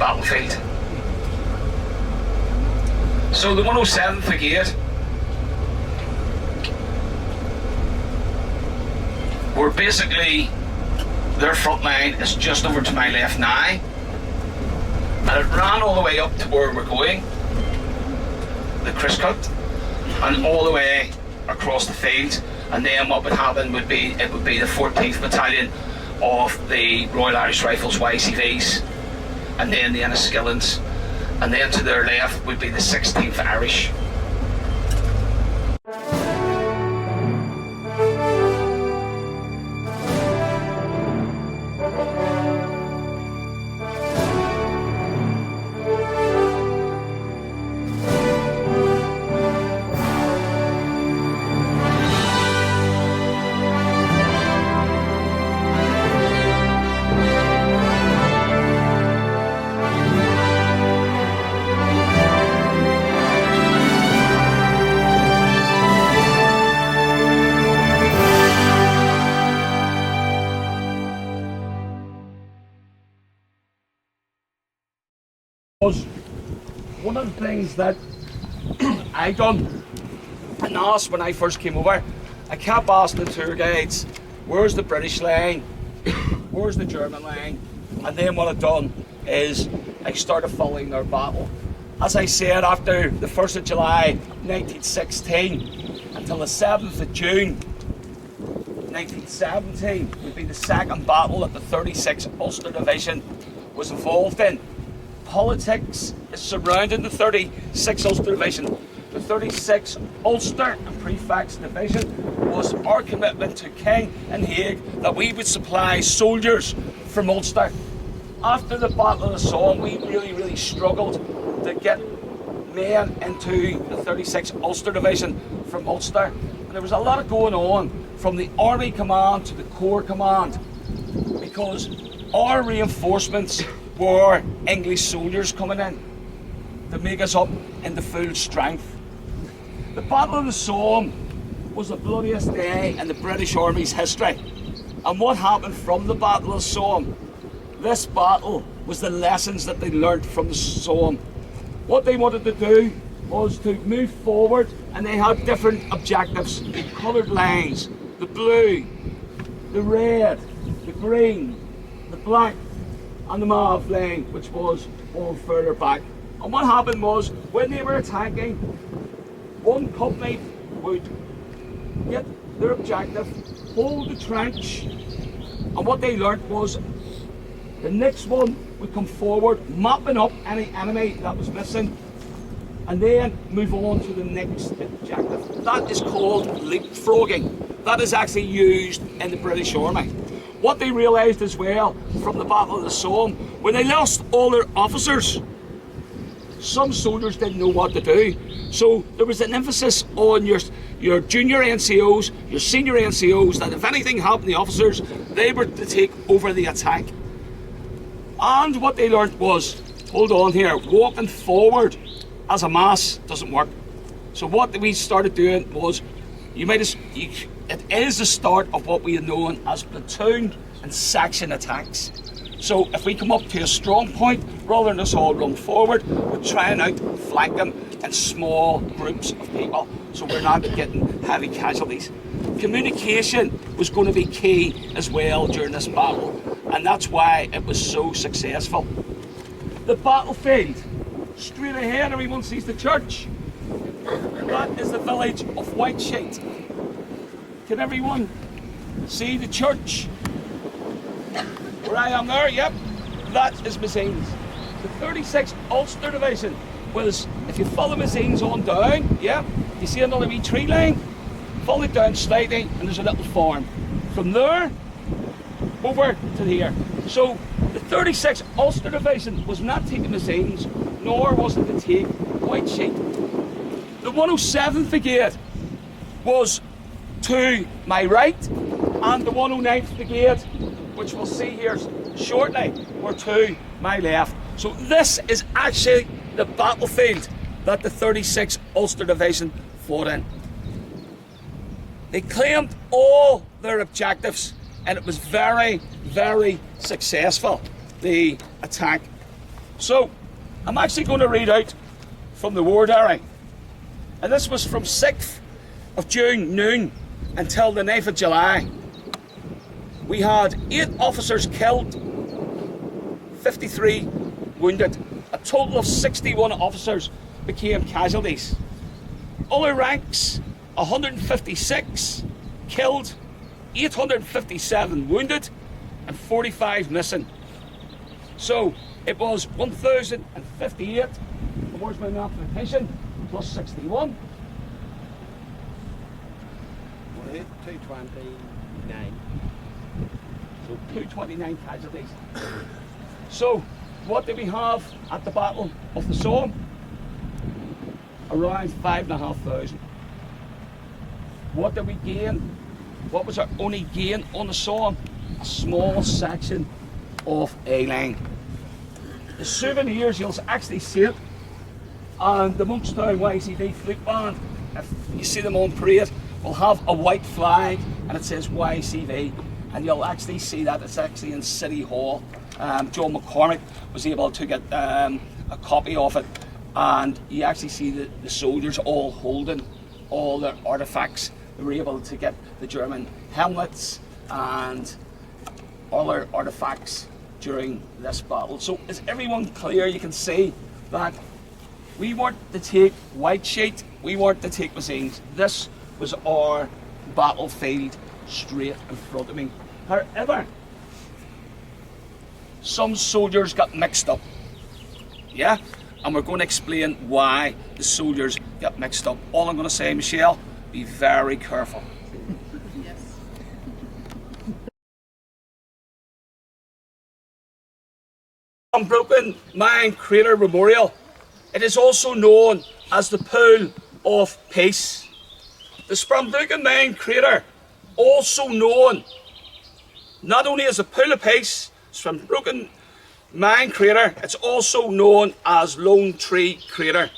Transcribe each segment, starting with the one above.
battlefield. So the 107th Brigade were basically, their front line is just over to my left now, and it ran all the way up to where we're going, the Criscut, and all the way across the field. And then what would happen would be, it would be the 14th Battalion of the Royal Irish Rifles YCVs, and then the Enniskillens, and then to their left would be the 16th Irish. Was one of the things that I done and asked when I first came over. I kept asking the tour guides, where's the British line, where's the German line, and then what I've done is I started following their battle. As I said, after the 1st of July 1916 until the 7th of June 1917 would be the second battle that the 36th Ulster Division was involved in. Politics is surrounding the 36th Ulster Division. The 36th Ulster and Prefects Division was our commitment to King and Hague that we would supply soldiers from Ulster. After the Battle of the Somme, we really struggled to get men into the 36th Ulster Division from Ulster. And there was a lot of going on from the Army Command to the Corps Command, because our reinforcements were English soldiers coming in to make us up into full strength. The Battle of the Somme was the bloodiest day in the British Army's history. And what happened from the Battle of the Somme? This battle was the lessons that they learnt from the Somme. What they wanted to do was to move forward, and they had different objectives, coloured lines, the blue, the red, the green, the black, and the mauve line, which was all further back. And what happened was, when they were attacking, one company would get their objective, hold the trench, and what they learnt was the next one would come forward, mopping up any enemy that was missing, and then move on to the next objective. That is called leapfrogging. That is actually used in the British Army. What they realised as well from the Battle of the Somme, when they lost all their officers, some soldiers didn't know what to do. So there was an emphasis on your junior NCOs, your senior NCOs, that if anything happened to the officers, they were to take over the attack. And what they learnt was, hold on here, walking forward as a mass doesn't work. So what we started doing was, it is the start of what we had known as platoon and section attacks. So if we come up to a strong point, rather than us all run forward, we're trying out flank them in small groups of people, so we're not getting heavy casualties. Communication was going to be key as well during this battle, and that's why it was so successful. The battlefield, straight ahead, everyone sees the church. That is the village of Whitesheet. Can everyone see the church? Where I am there, yep, that is Messines. The 36th Ulster Division was, if you follow Messines on down, yep, you see another wee tree line, follow it down slightly and there's a little farm. From there, over to here. So the 36th Ulster Division was not taking Messines, nor was it to take Whitesheet. The 107th Brigade was to my right, and the 109th Brigade, which we'll see here shortly, were to my left. So this is actually the battlefield that the 36th Ulster Division fought in. They claimed all their objectives, and it was very successful, the attack. So I'm actually going to read out from the war diary. And this was from 6th of June noon until the 9th of July. We had 8 officers killed, 53 wounded. A total of 61 officers became casualties. Other ranks, 156 killed, 857 wounded, and 45 missing. So it was 1,058, where's my mathematician, plus 61. 229. So 229 casualties. So what did we have at the Battle of the Somme? Around 5,500. What did we gain? What was our only gain on the Somme? A small section of a line. The souvenirs, you'll actually see it, and the Monkstown YCD Flute Band, if you see them on parade, will have a white flag and it says YCV, and you'll actually see that it's actually in City Hall. Joe McCormick was able to get a copy of it, and you actually see the soldiers all holding all their artifacts. They were able to get the German helmets and other artifacts during this battle. So is everyone clear? You can see that we weren't to take white sheet, we weren't to take Messines. This was our battlefield straight in front of me. However, some soldiers got mixed up. Yeah? And we're going to explain why the soldiers got mixed up. All I'm going to say, Michelle, be very careful. Yes. Spanbroekmolen Crater Memorial. It is also known as the Pool of Peace. The Spanbroekmolen Crater, also known not only as the Pool of Peace, Spanbroekmolen Crater, it's also known as Lone Tree Crater,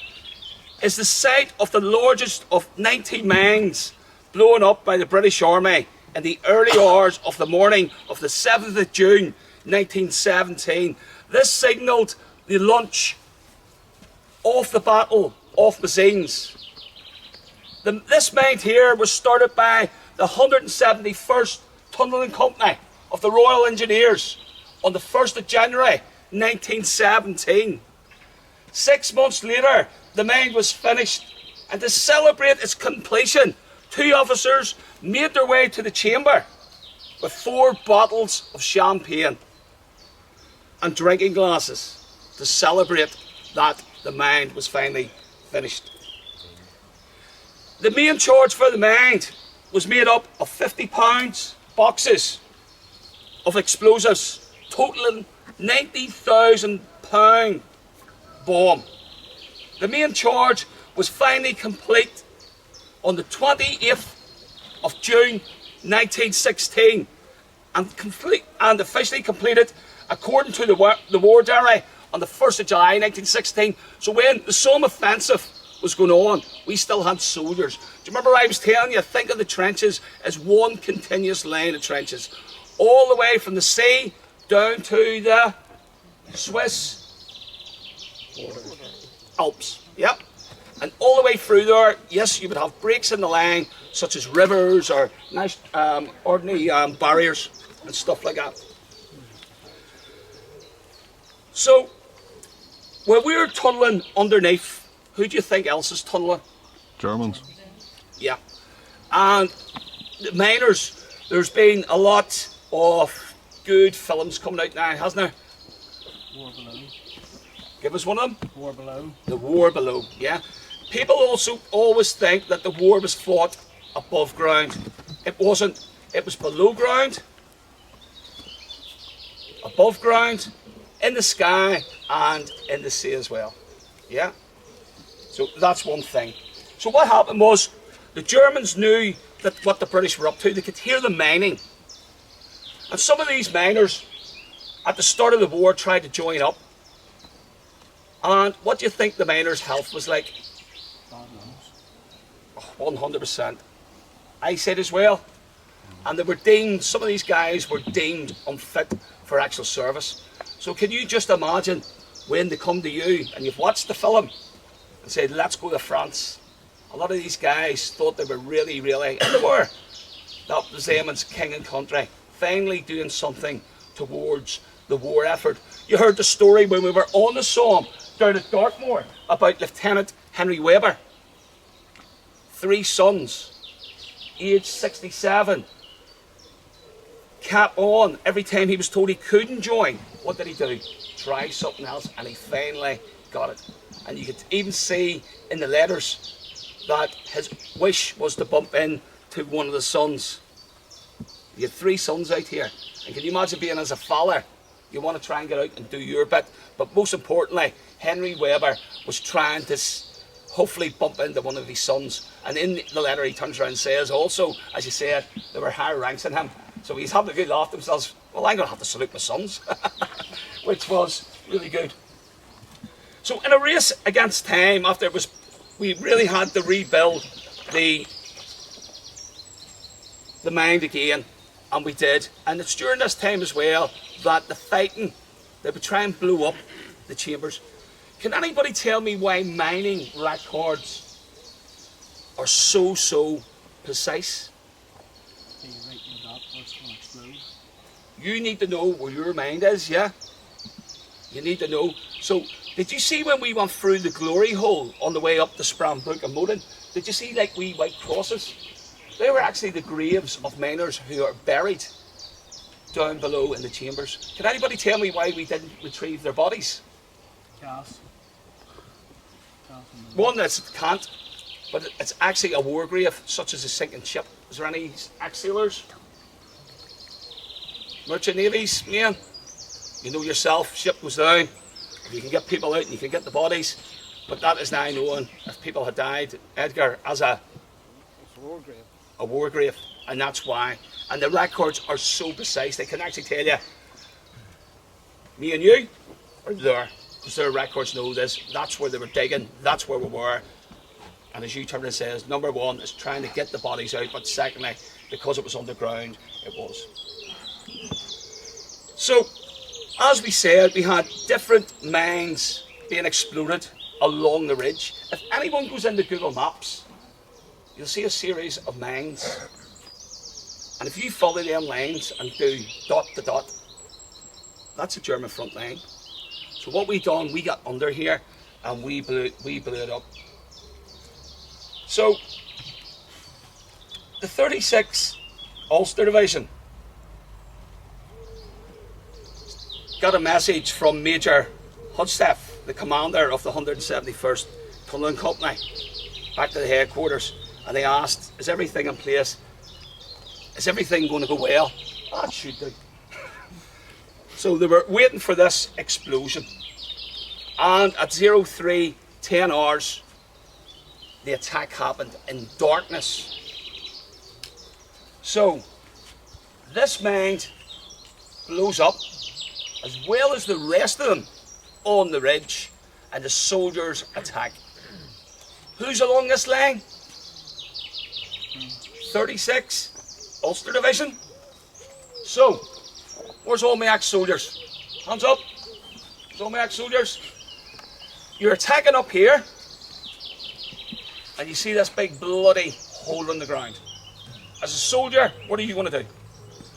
is the site of the largest of 90 mines blown up by the British Army in the early hours of the morning of the 7th of June 1917. This signalled the launch of the Battle of Messines. This mine here was started by the 171st Tunnelling Company of the Royal Engineers on the 1st of January 1917. 6 months later, the mine was finished, and to celebrate its completion, 2 officers made their way to the chamber with 4 bottles of champagne and drinking glasses to celebrate that the mine was finally finished. The main charge for the mine was made up of 50-pound boxes of explosives, totaling 90,000 pound bomb. The main charge was finally complete on the 28th of June 1916 and officially completed according to the war diary on the 1st of July 1916. So when the Somme offensive was going on, we still had soldiers. Do you remember I was telling you, think of the trenches as one continuous line of trenches, all the way from the sea down to the Swiss Alps. Yep. And all the way through there, yes, you would have breaks in the line, such as rivers or nice, ordinary barriers and stuff like that. So, when we were tunnelling underneath, who do you think else is tunnelling? Germans. Yeah. And the miners, there's been a lot of good films coming out now, hasn't there? War Below. Give us one of them. War Below. The War Below, yeah. People also always think that the war was fought above ground. It wasn't. It was below ground, above ground, in the sky, and in the sea as well. Yeah? So that's one thing. So what happened was, the Germans knew that what the British were up to. They could hear them mining. And some of these miners, at the start of the war, tried to join up. And what do you think the miners' health was like? Bad lungs. 100%. Eyesight as well. And they were deemed, some of these guys were deemed unfit for actual service. So can you just imagine when they come to you and you've watched the film and said, let's go to France. A lot of these guys thought they were really, and they were. That was them as king and country, finally doing something towards the war effort. You heard the story when we were on the Somme down at Dartmoor about Lieutenant Henry Weber. 3 sons, aged 67. Cap on, every time he was told he couldn't join, what did he do? Try something else, and he finally got it. And you could even see in the letters that his wish was to bump in to one of the sons. You had 3 sons out here, and can you imagine being as a father? You want to try and get out and do your bit, but most importantly, Henry Weber was trying to hopefully bump into one of his sons. And in the letter he turns around and says also, as you said, there were higher ranks than him. So he's having a good laugh to himself. Well, I'm going to have to salute my sons, which was really good. So in a race against time, after we really had to rebuild the mind again, and we did. And it's during this time as well that the fighting, they would try and blow up the chambers. Can anybody tell me why mining records are so precise? You need to know where your mind is, yeah? You need to know. So, did you see when we went through the glory hole on the way up to Spanbroekmolen? Did you see like wee white crosses? They were actually the graves of miners who are buried down below in the chambers. Can anybody tell me why we didn't retrieve their bodies? Gas. One that's can't, but it's actually a war grave, such as a sinking ship. Is there any ex-sailors? Merchant navies, man? You know yourself, ship goes down. You can get people out and you can get the bodies, but that is now known if people had died, Edgar, as a war grave. A war grave, and that's why. And the records are so precise, they can actually tell you, me and you are there, because their records know this. That's where they were digging, that's where we were. And as you turn and says, number 1 is trying to get the bodies out, but secondly, because it was underground, it was. So, as we said, we had different mines being exploded along the ridge. If anyone goes into Google Maps, you'll see a series of mines. And if you follow them lines and do dot to dot, that's a German front line. So what we done, we got under here and we blew it up. So, the 36th Ulster Division got a message from Major Hudstaff, the commander of the 171st Tunnelling Company, back to the headquarters, and they asked, is everything in place? Is everything going to go well? That should do. So they were waiting for this explosion, and at 03:10 hours, the attack happened in darkness. So this mine blows up, as well as the rest of them on the ridge, and the soldiers attack. Who's along this line? 36 Ulster Division. So, where's all my ex-soldiers? Hands up. Where's all my ex-soldiers? You're attacking up here, and you see this big bloody hole in the ground. As a soldier, what are you going to do?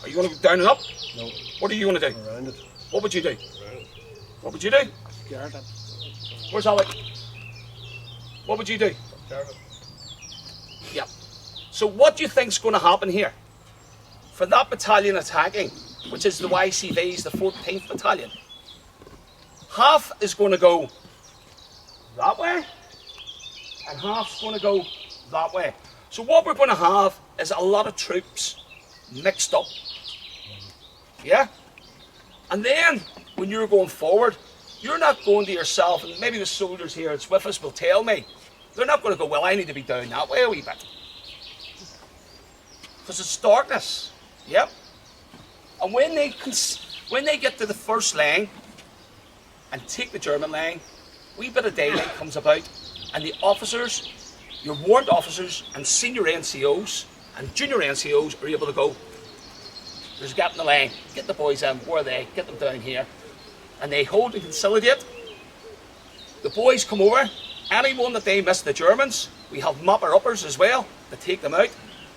Are you going to go down and up? No. What are you going to do? Around it. What would you do? Around it. What would you do? Guard it. Where's Alec? What would you do? Guard it. Yeah. So what do you think's going to happen here? For that battalion attacking, which is the YCV's, the 14th Battalion, half is going to go that way, and half's going to go that way. So what we're going to have is a lot of troops mixed up. Yeah? And then, when you're going forward, you're not going to yourself, and maybe the soldiers here that's with us will tell me, they're not going to go, well, I need to be down that way a wee bit. Because it's darkness. Yep. And when they get to the first line and take the German line, a wee bit of daylight comes about, and the officers, your warrant officers and senior NCOs and junior NCOs are able to go, there's a gap in the line, get the boys in, where are they, get them down here. And they hold and consolidate, The boys come over. Anyone that they miss the Germans, we have mopper-uppers as well to take them out.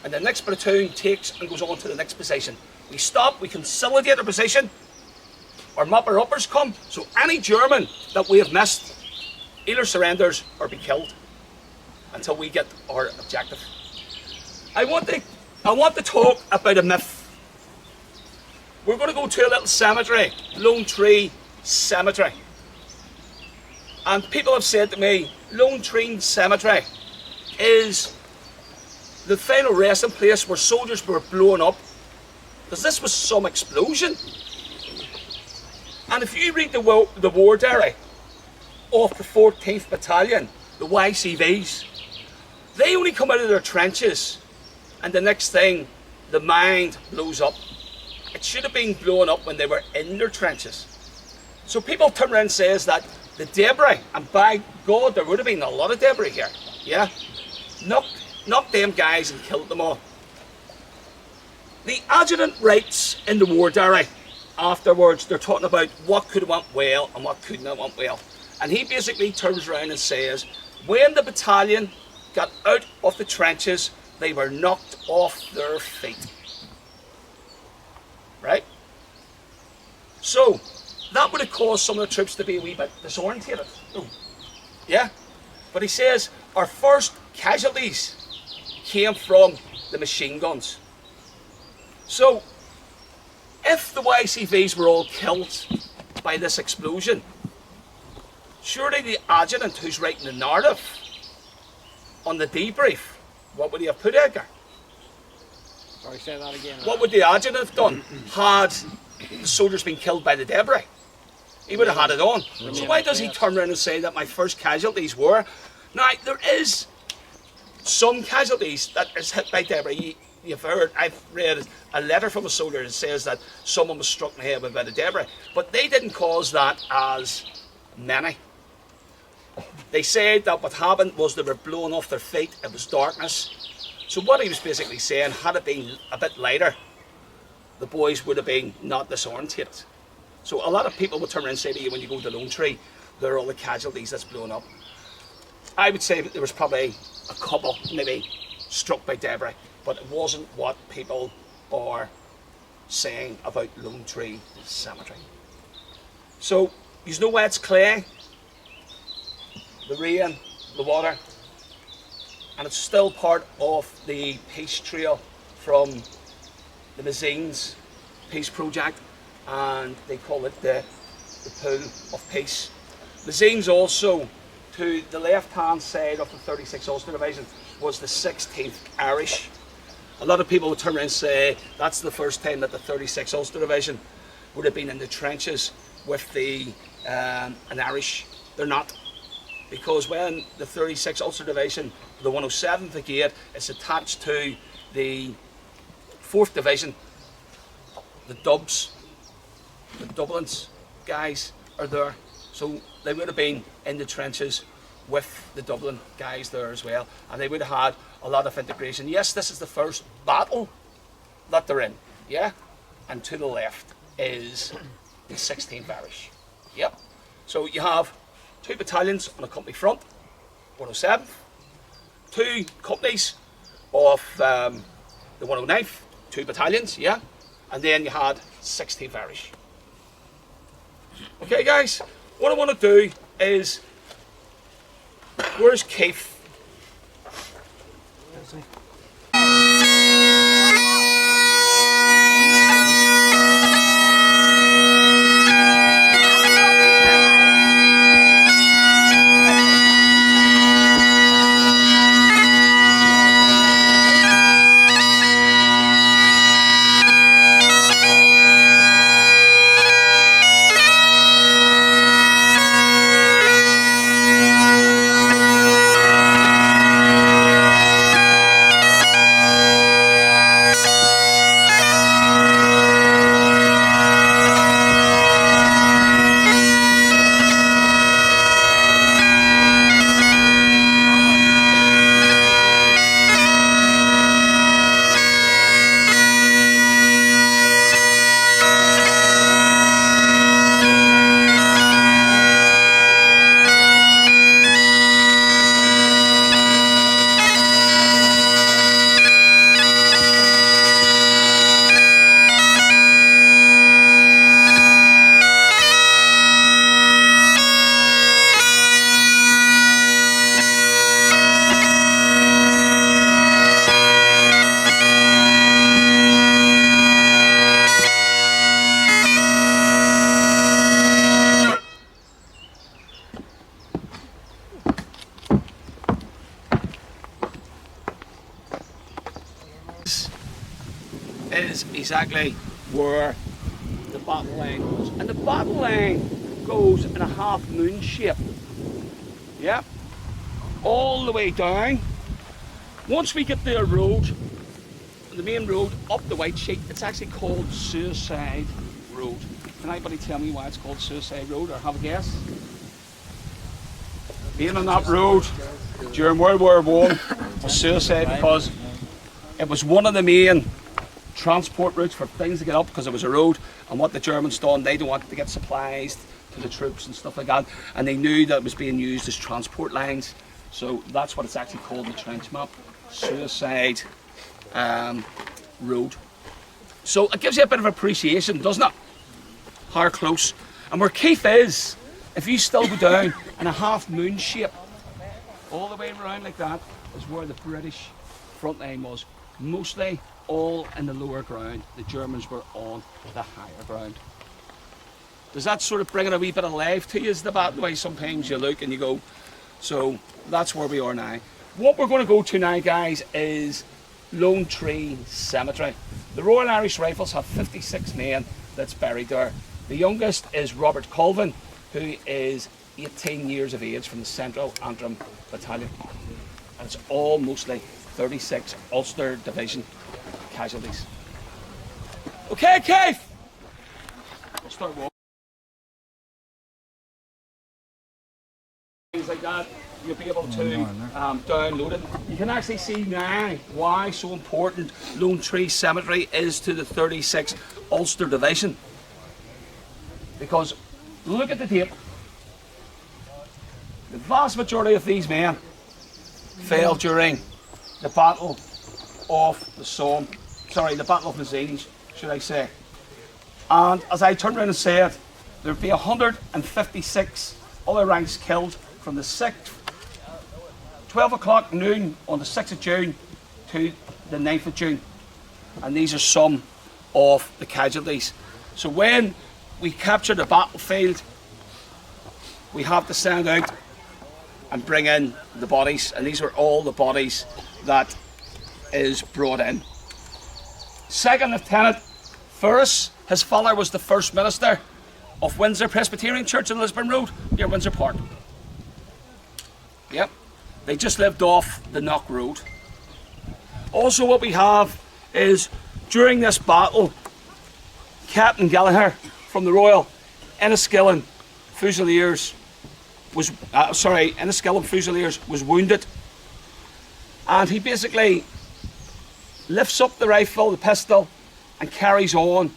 And the next platoon takes and goes on to the next position. We stop, we consolidate our position. Our mopper-uppers come. So any German that we have missed either surrenders or be killed until we get our objective. I want to talk about a myth. We're going to go to a little cemetery, Lone Tree Cemetery. And people have said to me, Lone Tree Cemetery is the final resting place where soldiers were blown up, because this was some explosion. And if you read the war diary of the 14th Battalion, the YCVs, they only come out of their trenches and the next thing, the mine blows up. It should have been blown up when they were in their trenches. So people turn around and says that the debris, and by God, there would have been a lot of debris here, yeah? Knocked them guys and killed them all. The adjutant writes in the war diary, afterwards they're talking about what could have went well and what couldn't have went well. And he basically turns around and says, when the battalion got out of the trenches, they were knocked off their feet. Right? So, that would have caused some of the troops to be a wee bit disorientated. Yeah? But he says, our first casualties came from the machine guns. So, if the YCVs were all killed by this explosion, surely the adjutant who's writing the narrative on the debrief, what would he have put, Edgar? Sorry, say that again. What would the adjutant have done had the soldiers been killed by the debris? He would have had it on. So why does he turn around and say that my first casualties were? Now, there is some casualties that is hit by debris. You've heard, I've read a letter from a soldier that says that someone was struck in the head with a bit of debris. But they didn't cause that as many. They said that what happened was they were blown off their feet, it was darkness. So what he was basically saying, had it been a bit lighter, the boys would have been not disorientated. So a lot of people would turn around and say to you when you go to Lone Tree, there are all the casualties that's blown up. I would say that there was probably a couple, maybe, struck by debris, but it wasn't what people are saying about Lone Tree Cemetery. So, you know why it's clay, the rain, the water, and it's still part of the peace trail from the Messines peace project, and they call it the Pool of Peace. Messines also, to the left-hand side of the 36th Ulster Division, was the 16th Irish. A lot of people would turn around and say that's the first time that the 36th Ulster Division would have been in the trenches with an Irish. They're not. Because when the 36th Ulster Division, the 107th Brigade, is attached to the 4th Division, the Dubs, the Dublins guys are there. So they would have been in the trenches with the Dublin guys there as well. And they would have had a lot of integration. Yes, this is the first battle that they're in. Yeah? And to the left is the 16th Irish. Yep. So you have 2 battalions on a company front, 107th, 2 companies of the 109th, 2 battalions, yeah, and then you had 16th Irish. Okay, guys, what I want to do is, where's Keith? is exactly where the battle line goes. And the battle line goes in a half moon shape. Yeah. All the way down. Once we get to a road, the main road up the white sheet, it's actually called Suicide Road. Can anybody tell me why it's called Suicide Road, or have a guess? Being on that road during World War I was suicide because it was one of the main transport routes for things to get up, because it was a road, and what the Germans done, they don't want to get supplies to the troops and stuff like that, and they knew that it was being used as transport lines, so that's what it's actually called in the trench map, Suicide Road. So it gives you a bit of appreciation, doesn't it? How close. And where Keith is, if you still go down in a half moon shape, all the way around like that, is where the British front line was. Mostly all in the lower ground. The Germans were on the higher ground. Does that sort of bring it a wee bit of life to you? Is the way sometimes you look and you go, so that's where we are now. What we're going to go to now, guys, is Lone Tree Cemetery. The Royal Irish Rifles have 56 men that's buried there. The youngest is Robert Colvin, who is 18 years of age, from the Central Antrim Battalion. And it's all mostly 36 Ulster Division casualties. Okay, Keith! We'll start walking. Things like that, you'll be able to download it. You can actually see now why so important Lone Tree Cemetery is to the 36 Ulster Division. Because look at the date. The vast majority of these men fell during the Battle of the Somme. Sorry, the Battle of Messines, should I say. And as I turned around and said, there'd be 156 other ranks killed from the 6th, 12 o'clock noon on the 6th of June to the 9th of June. And these are some of the casualties. So when we capture the battlefield, we have to send out and bring in the bodies, and these are all the bodies that is brought in. Second Lieutenant Ferris, his father was the first minister of Windsor Presbyterian Church in Lisburn Road near Windsor Park. Yep, they just lived off the Knock Road. Also what we have is, during this battle, Captain Gallagher from the Royal Enniskillen Fusiliers was wounded, and he basically lifts up the rifle, the pistol, and carries on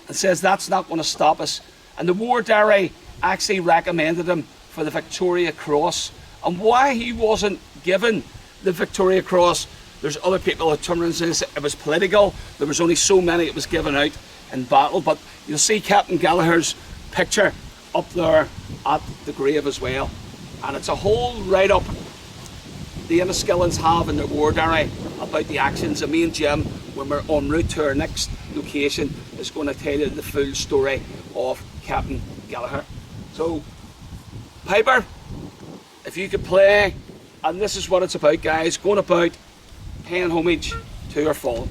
and says that's not going to stop us. And the war diary actually recommended him for the Victoria Cross. And why he wasn't given the Victoria Cross, there's other people that turn around and says it was political. There was only so many it was given out in battle, but you'll see Captain Gallagher's picture up there at the grave as well. And it's a whole write-up the Enniskillens have in their war diary about the actions. And me and Jim, when we're en route to our next location, is going to tell you the full story of Captain Gallagher. So, Piper, if you could play, and this is what it's about, guys, going about paying homage to our fallen.